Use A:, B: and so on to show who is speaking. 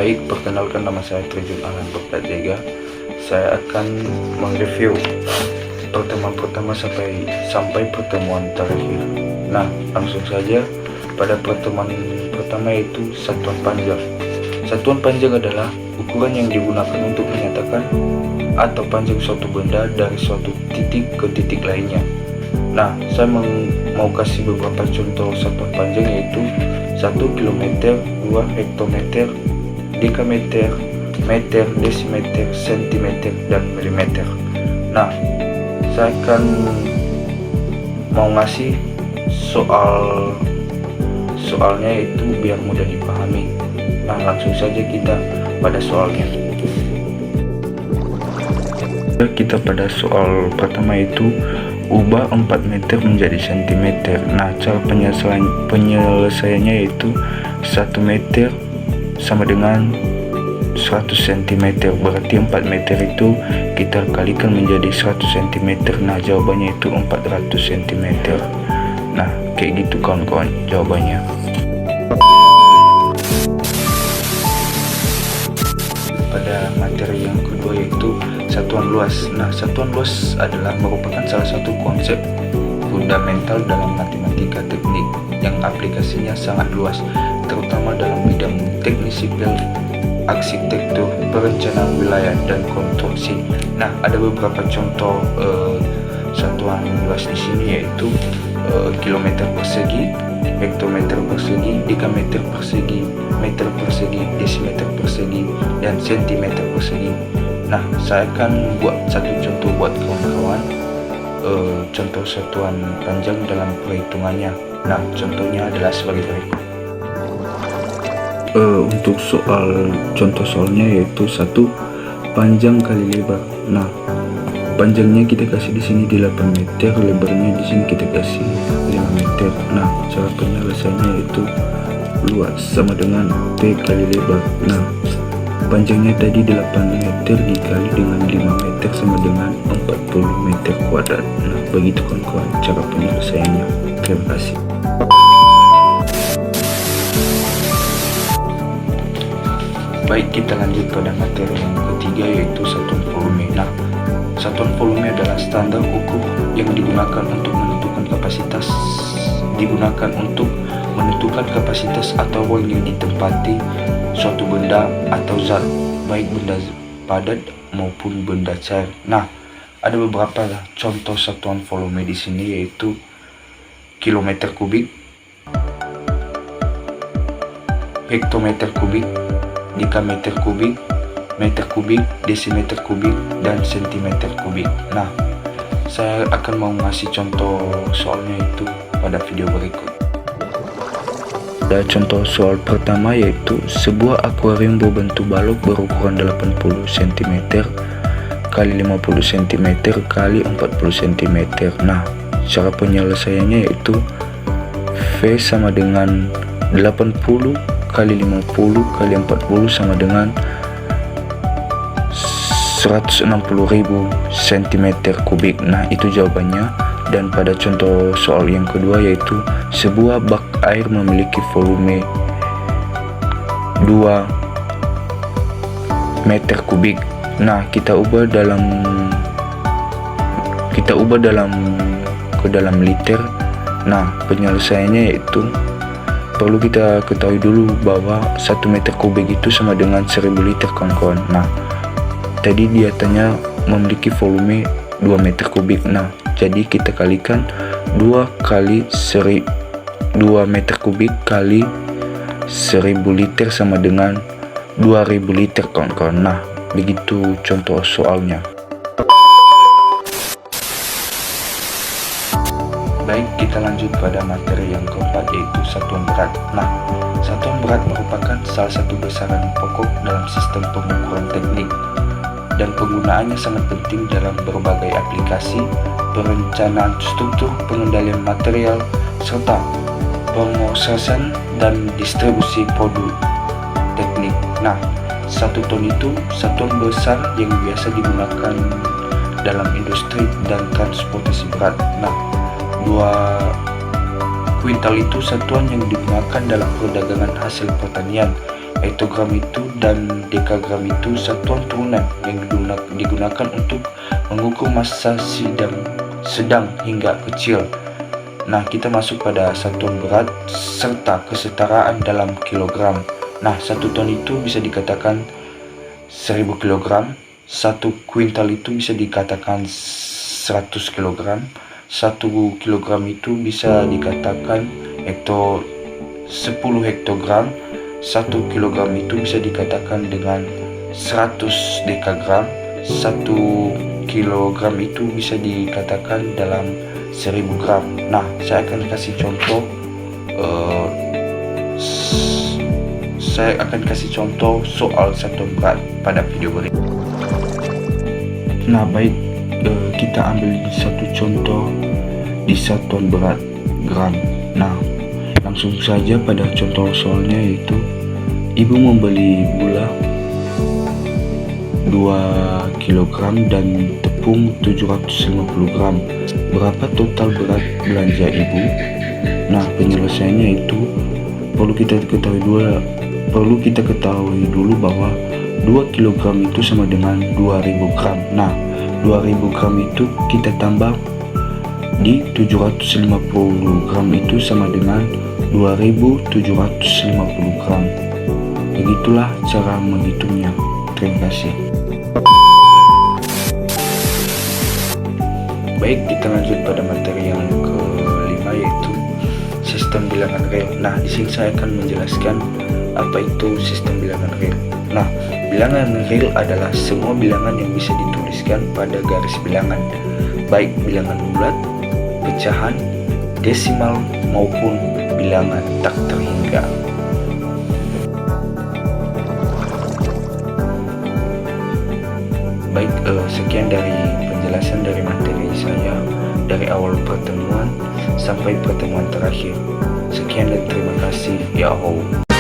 A: Baik, perkenalkan nama saya Trijun Alan Berpratega. Saya akan mereview pertemuan pertama sampai pertemuan terakhir. Nah, langsung saja pada pertemuan pertama, yaitu satuan panjang. Satuan panjang adalah ukuran yang digunakan untuk menyatakan atau panjang suatu benda dari suatu titik ke titik lainnya. Nah, saya mau kasih beberapa contoh satuan panjang, yaitu 1 km, 2 hektometer, dekameter, meter, desimeter, sentimeter, dan milimeter. Nah, saya akan mau ngasih soalnya itu biar mudah dipahami. Nah, langsung saja kita pada soalnya. Kita pada soal pertama, itu ubah 4 meter menjadi sentimeter. Nah, cara penyelesaiannya yaitu 1 meter sama dengan 100 cm, berarti 4 meter itu kita kalikan menjadi 100 cm. Nah, jawabannya itu 400 cm. Nah, kayak gitu kawan-kawan jawabannya. Pada materi yang kedua, yaitu satuan luas. Nah, satuan luas adalah merupakan salah satu konsep fundamental dalam matematika teknik yang aplikasinya sangat luas, terutama dalam bidang teknik sipil, arsitektur, perencanaan wilayah, dan konstruksi. Nah, ada beberapa contoh satuan luas di sini, yaitu kilometer persegi, hektometer persegi, dekameter persegi, meter persegi, desimeter persegi, dan sentimeter persegi. Nah, saya akan buat satu contoh buat kawan-kawan, contoh satuan panjang dalam perhitungannya. Nah, contohnya adalah sebagai berikut. Untuk contoh soalnya yaitu 1 panjang kali lebar. Nah, panjangnya kita kasih di sini 8 meter, lebarnya di sini kita kasih 5 meter. Nah, cara penyelesaiannya yaitu luas sama dengan P kali lebar. Nah, panjangnya tadi 8 meter dikali dengan 5 meter sama dengan 40 meter kuadrat. Nah, begitu kawan-kawan cara penyelesaiannya. Terima kasih. Baik, kita lanjut pada materi yang ketiga, yaitu satuan volume. Nah, satuan volume adalah standar ukur yang digunakan untuk menentukan kapasitas atau ruang yang ditempati suatu benda atau zat, baik benda padat maupun benda cair. Nah, ada beberapa contoh satuan volume di sini, yaitu kilometer kubik, hektometer kubik, dekameter kubik, meter kubik, desimeter kubik, dan sentimeter kubik. Nah, saya akan mau ngasih contoh soalnya itu pada video berikut. Ada contoh soal pertama, yaitu sebuah akuarium berbentuk balok berukuran 80 cm kali 50 cm kali 40 cm. Nah, cara penyelesaiannya yaitu V sama dengan 80 kali 50 kali 40 sama dengan 160.000 cm kubik. Nah, itu jawabannya. Dan pada contoh soal yang kedua, yaitu sebuah bak air memiliki volume 2 meter kubik. Nah, kita ubah ke dalam liter. Nah, penyelesaiannya yaitu perlu kita ketahui dulu bahwa 1 meter kubik itu sama dengan 1000 liter kawan-kawan. Nah, tadi dia tanya memiliki volume 2 meter kubik. Nah, jadi kita kalikan 2 meter kubik kali 1000 liter sama dengan 2000 liter kawan-kawan. Nah, begitu contoh soalnya. Baik, kita lanjut pada materi yang keempat, yaitu satuan berat. Nah, satuan berat merupakan salah satu besaran pokok dalam sistem pengukuran teknik, dan penggunaannya sangat penting dalam berbagai aplikasi, perencanaan struktur, pengendalian material, serta pemrosesan dan distribusi produk teknik. Nah, 1 ton itu satuan besar yang biasa digunakan dalam industri dan transportasi berat. Nah, 2 kuintal itu satuan yang digunakan dalam perdagangan hasil pertanian, Hektogram itu dan dekagram itu satuan turunan yang digunakan untuk mengukur massa sedang hingga kecil. Nah, kita masuk pada satuan berat serta kesetaraan dalam kilogram. Nah, 1 ton itu bisa dikatakan 1000 kg, 1 kuintal itu bisa dikatakan 100 kg, 1 kilogram itu bisa dikatakan 10 hektogram, 1 kilogram itu bisa dikatakan dengan 100 dekagram, 1 kilogram itu bisa dikatakan dalam 1000 gram. Nah, saya akan kasih contoh soal satuan berat pada video berikut. Nah, baik, kita ambil satu contoh di satuan berat gram. Nah, langsung saja pada contoh soalnya, yaitu ibu membeli gula 2 kg dan tepung 750 gram. Berapa total berat belanja ibu? Nah, penyelesaiannya itu perlu kita ketahui dulu bahwa 2 kg itu sama dengan 2000 gram. Nah, 2000 gram itu kita tambah di 750 gram itu sama dengan 2750 gram. Begitulah cara menghitungnya. Terima kasih. Baik, kita lanjut pada materi yang kelima, yaitu sistem bilangan real. Nah, di sini saya akan menjelaskan apa itu sistem bilangan real. Nah, bilangan real adalah semua bilangan yang bisa dituliskan pada garis bilangan, baik bilangan bulat, pecahan, desimal maupun bilangan tak terhingga. Baik, sekian dari penjelasan dari materi saya dari awal pertemuan sampai pertemuan terakhir. Sekian dan terima kasih. Ya Allah.